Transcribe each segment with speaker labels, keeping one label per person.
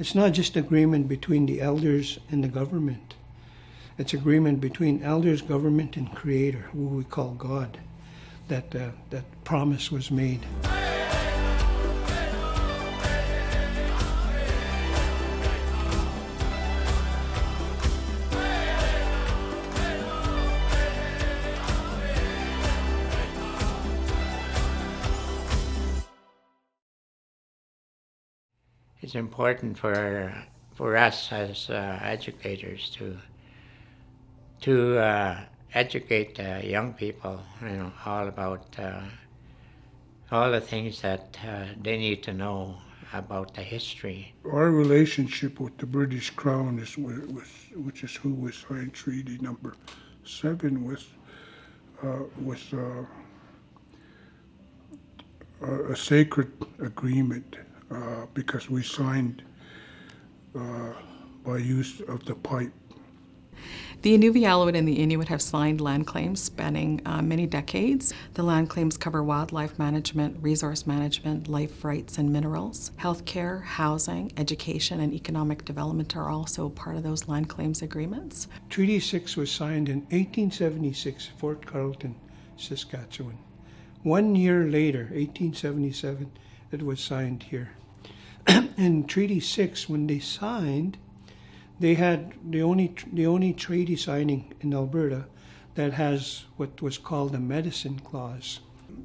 Speaker 1: It's not just agreement between the elders and the government. It's agreement between elders, government, and Creator, who we call God, that promise was made.
Speaker 2: It's important for us as educators to educate young people, all about all the things that they need to know about the history.
Speaker 3: Our relationship with the British Crown which is who we signed Treaty Number 7 was a sacred agreement because we signed by use of the pipe.
Speaker 4: The Inuvialuit and the Inuit have signed land claims spanning many decades. The land claims cover wildlife management, resource management, life rights and minerals. Healthcare, housing, education, and economic development are also part of those land claims agreements.
Speaker 1: Treaty 6 was signed in 1876, Fort Carlton, Saskatchewan. 1 year later, 1877, it was signed here. In Treaty 6, when they signed, they had the only treaty signing in Alberta that has what was called a medicine clause.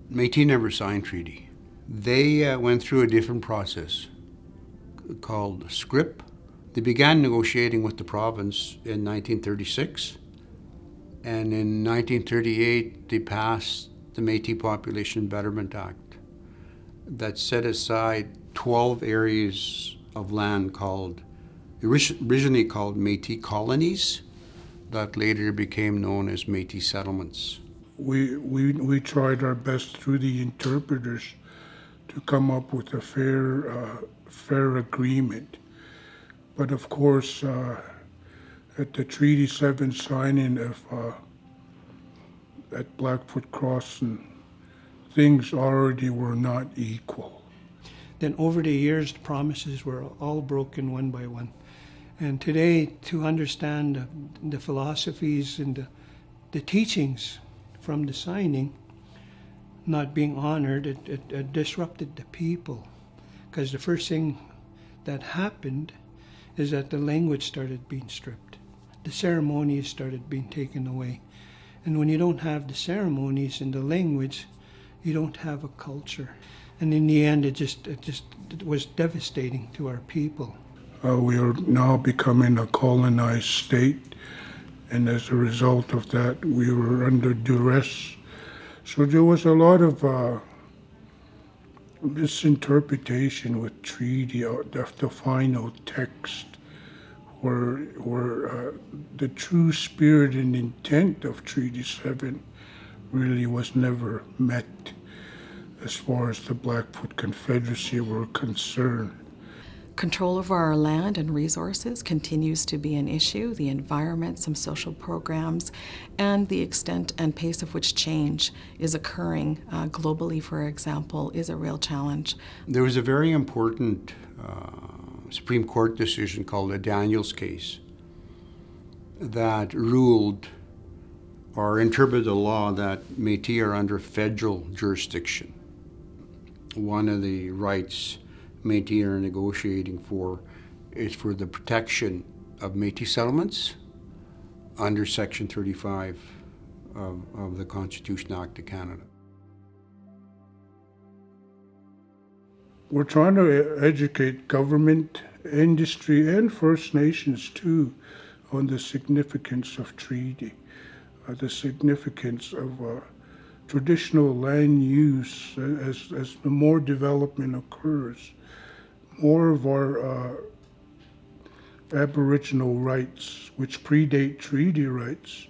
Speaker 5: Métis never signed treaty. They went through a different process called SCRIP. They began negotiating with the province in 1936, and in 1938 they passed the Métis Population Betterment Act that set aside 12 areas of land originally called Métis colonies, that later became known as Métis settlements.
Speaker 3: We tried our best through the interpreters to come up with a fair agreement. But of course, at the Treaty 7 signing at Blackfoot Crossing, things already were not equal.
Speaker 1: Then over the years, the promises were all broken one by one. And today, to understand the philosophies and the teachings from the signing not being honored, it disrupted the people. Because the first thing that happened is that the language started being stripped. The ceremonies started being taken away. And when you don't have the ceremonies and the language, you don't have a culture. And in the end, it was devastating to our people.
Speaker 3: We are now becoming a colonized state, and as a result of that, we were under duress. So there was a lot of misinterpretation with treaty, the final text, where the true spirit and intent of Treaty 7 really was never met as far as the Blackfoot Confederacy were concerned.
Speaker 4: Control over our land and resources continues to be an issue. The environment, some social programs, and the extent and pace of which change is occurring globally, for example, is a real challenge.
Speaker 5: There was a very important Supreme Court decision called the Daniels case that ruled or interpreted the law that Métis are under federal jurisdiction. One of the rights Métis are negotiating for is for the protection of Métis settlements under Section 35 of the Constitution Act of Canada.
Speaker 3: We're trying to educate government, industry, and First Nations too on the significance of treaty, the significance of traditional land use as more development occurs. More of our Aboriginal rights, which predate treaty rights,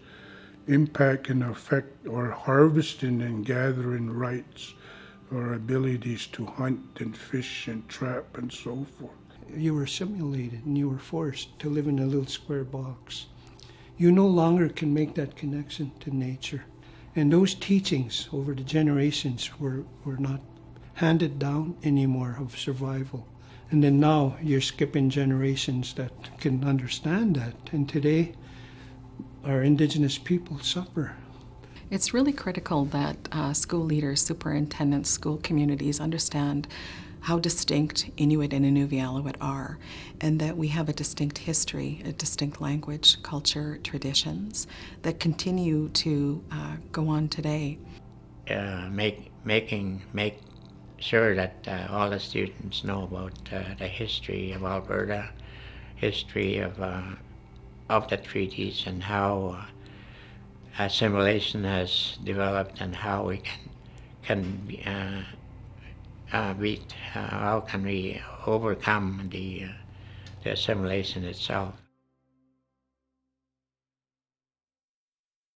Speaker 3: impact and affect our harvesting and gathering rights, our abilities to hunt and fish and trap and so forth.
Speaker 1: You were assimilated and you were forced to live in a little square box. You no longer can make that connection to nature. And those teachings over the generations were not handed down anymore of survival. And then now you're skipping generations that can understand that. And today, our Indigenous people suffer.
Speaker 4: It's really critical that school leaders, superintendents, school communities understand how distinct Inuit and Inuvialuit are, and that we have a distinct history, a distinct language, culture, traditions that continue to go on today.
Speaker 2: Make sure that all the students know about the history of Alberta, history of the treaties, and how assimilation has developed, and how we how can we overcome the assimilation itself.